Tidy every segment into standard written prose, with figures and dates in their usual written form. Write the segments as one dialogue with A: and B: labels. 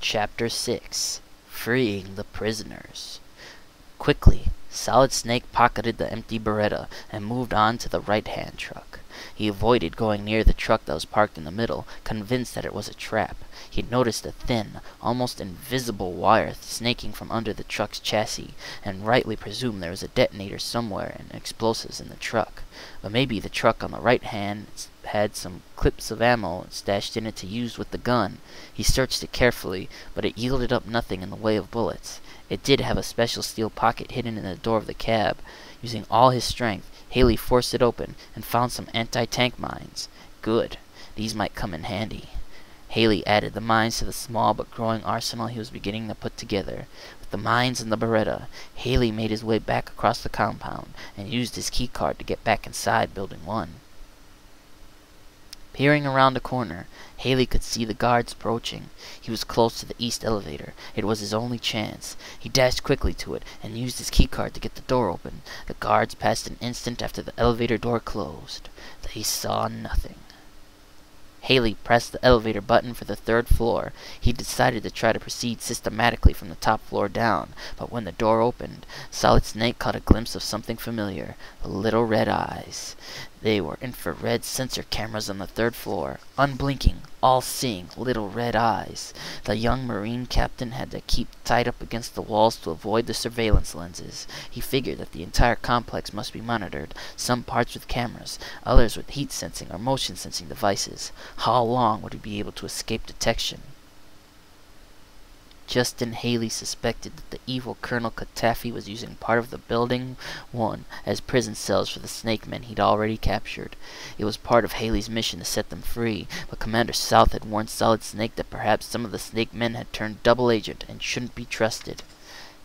A: Chapter 6. Freeing the Prisoners. Quickly, Solid Snake pocketed the empty Beretta and moved on to the right-hand truck. He avoided going near the truck that was parked in the middle, convinced that it was a trap. He noticed a thin, almost invisible wire snaking from under the truck's chassis, and rightly presumed there was a detonator somewhere and explosives in the truck. But maybe the truck on the right hand had some clips of ammo stashed in it to use with the gun. He searched it carefully, but it yielded up nothing in the way of bullets. It did have a special steel pocket hidden in the door of the cab. Using all his strength, Haley forced it open and found some anti-tank mines. Good. These might come in handy. Haley added the mines to the small but growing arsenal he was beginning to put together. With the mines and the Beretta, Haley made his way back across the compound and used his key card to get back inside Building 1. Peering around a corner, Haley could see the guards approaching. He was close to the east elevator. It was his only chance. He dashed quickly to it and used his keycard to get the door open. The guards passed an instant after the elevator door closed. They saw nothing. Haley pressed the elevator button for the third floor. He decided to try to proceed systematically from the top floor down, but when the door opened, Solid Snake caught a glimpse of something familiar, the little red eyes. They were infrared sensor cameras on the third floor, unblinking, all-seeing little red eyes. The young Marine captain had to keep tight up against the walls to avoid the surveillance lenses. He figured that the entire complex must be monitored, some parts with cameras, others with heat sensing or motion sensing devices. How long would he be able to escape detection? Justin Haley suspected that the evil Colonel Katafi was using part of the Building 1 as prison cells for the snake men he'd already captured. It was part of Haley's mission to set them free, but Commander South had warned Solid Snake that perhaps some of the snake men had turned double agent and shouldn't be trusted.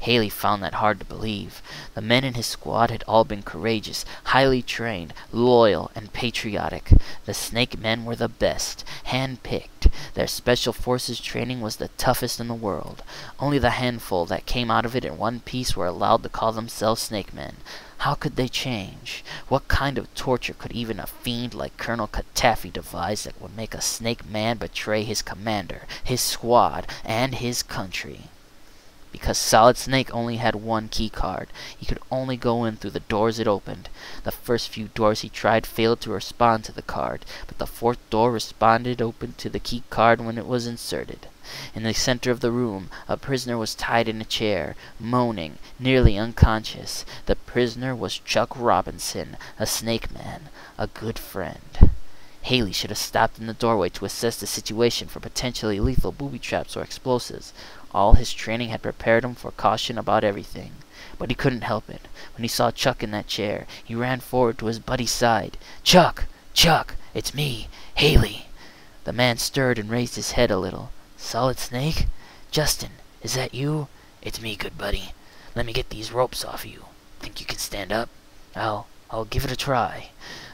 A: Haley found that hard to believe. The men in his squad had all been courageous, highly trained, loyal, and patriotic. The snake men were the best, hand-picked. Their special forces training was the toughest in the world. Only the handful that came out of it in one piece were allowed to call themselves snake men. How could they change? What kind of torture could even a fiend like Colonel Katafi devise that would make a snake man betray his commander, his squad, and his country? Because Solid Snake only had one key card, he could only go in through the doors it opened. The first few doors he tried failed to respond to the card, but the fourth door responded open to the key card when it was inserted. In the center of the room, a prisoner was tied in a chair, moaning, nearly unconscious. The prisoner was Chuck Robinson, a snake man, a good friend. Haley should have stopped in the doorway to assess the situation for potentially lethal booby traps or explosives. All his training had prepared him for caution about everything. But he couldn't help it. When he saw Chuck in that chair, he ran forward to his buddy's side. "Chuck! Chuck! It's me, Haley!" The man stirred and raised his head a little. "Solid Snake? Justin, is that you?" "It's me, good buddy. Let me get these ropes off you. Think you can stand up?" I'll give it a try."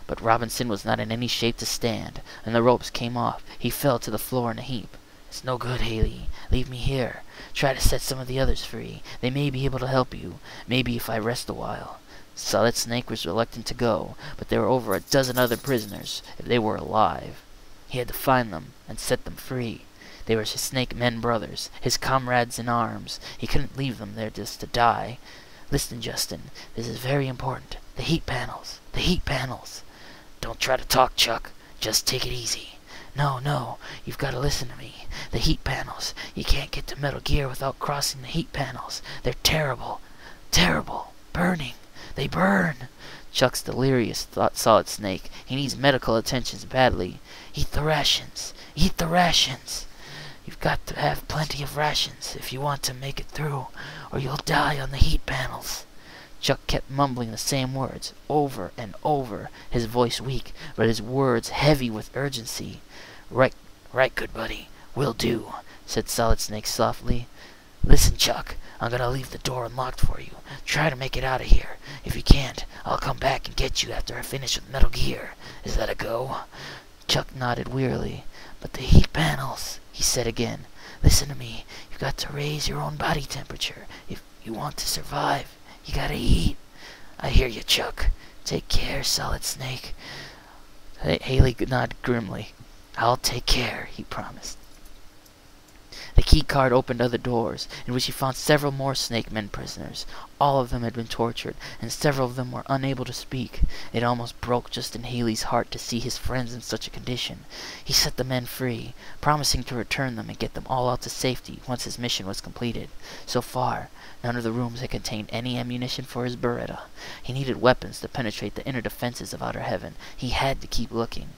A: But Robinson was not in any shape to stand, and the ropes came off. He fell to the floor in a heap. "It's no good, Haley. Leave me here. Try to set some of the others free. They may be able to help you. Maybe if I rest a while." Solid Snake was reluctant to go, but there were over a dozen other prisoners, if they were alive. He had to find them and set them free. They were his snake men brothers, his comrades in arms. He couldn't leave them there just to die. "Listen, Justin, this is very important. The heat panels. The heat panels." "Don't try to talk, Chuck. Just take it easy." No, you've got to listen to me. The heat panels. You can't get to Metal Gear without crossing the heat panels. They're terrible. Terrible. Burning. They burn." Chuck's delirious, thought Solid Snake. He needs medical attention badly. "Eat the rations. Eat the rations. You've got to have plenty of rations if you want to make it through, or you'll die on the heat panels." Chuck kept mumbling the same words, over and over, his voice weak, but his words heavy with urgency. Right, good buddy. Will do," said Solid Snake softly. "Listen, Chuck, I'm gonna leave the door unlocked for you. Try to make it out of here. If you can't, I'll come back and get you after I finish with Metal Gear. Is that a go?" Chuck nodded wearily. "But the heat panels," he said again. "Listen to me. You've got to raise your own body temperature. If you want to survive, you gotta eat." "I hear you, Chuck. Take care, Solid Snake." Haley nodded grimly. "I'll take care," he promised. The key keycard opened other doors, in which he found several more snake men prisoners. All of them had been tortured, and several of them were unable to speak. It almost broke Justin Haley's heart to see his friends in such a condition. He set the men free, promising to return them and get them all out to safety once his mission was completed. So far, none of the rooms had contained any ammunition for his Beretta. He needed weapons to penetrate the inner defenses of outer heaven. He had to keep looking.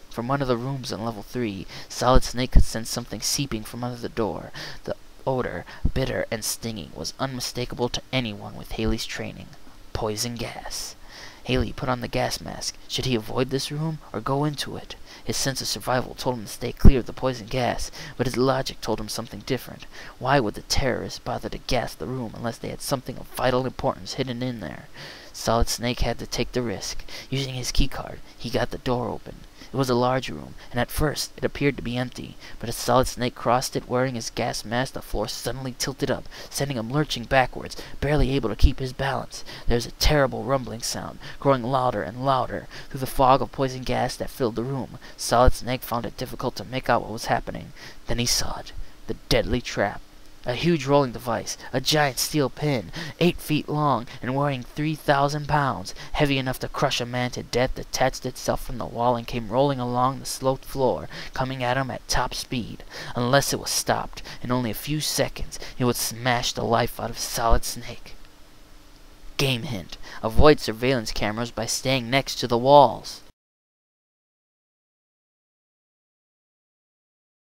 A: From one of the rooms on level 3, Solid Snake could sense something seeping from under the door. The odor, bitter and stinging, was unmistakable to anyone with Haley's training. Poison gas. Haley put on the gas mask. Should he avoid this room or go into it? His sense of survival told him to stay clear of the poison gas, but his logic told him something different. Why would the terrorists bother to gas the room unless they had something of vital importance hidden in there? Solid Snake had to take the risk. Using his keycard, he got the door open. It was a large room, and at first it appeared to be empty, but as Solid Snake crossed it wearing his gas mask, the floor suddenly tilted up, sending him lurching backwards, barely able to keep his balance. There was a terrible rumbling sound, growing louder and louder through the fog of poison gas that filled the room. Solid Snake found it difficult to make out what was happening. Then he saw it, the deadly trap. A huge rolling device, a giant steel pin, 8 feet long and weighing 3,000 pounds, heavy enough to crush a man to death, detached itself from the wall and came rolling along the sloped floor, coming at him at top speed. Unless it was stopped, in only a few seconds, it would smash the life out of Solid Snake. Game hint: avoid surveillance cameras by staying next to the walls.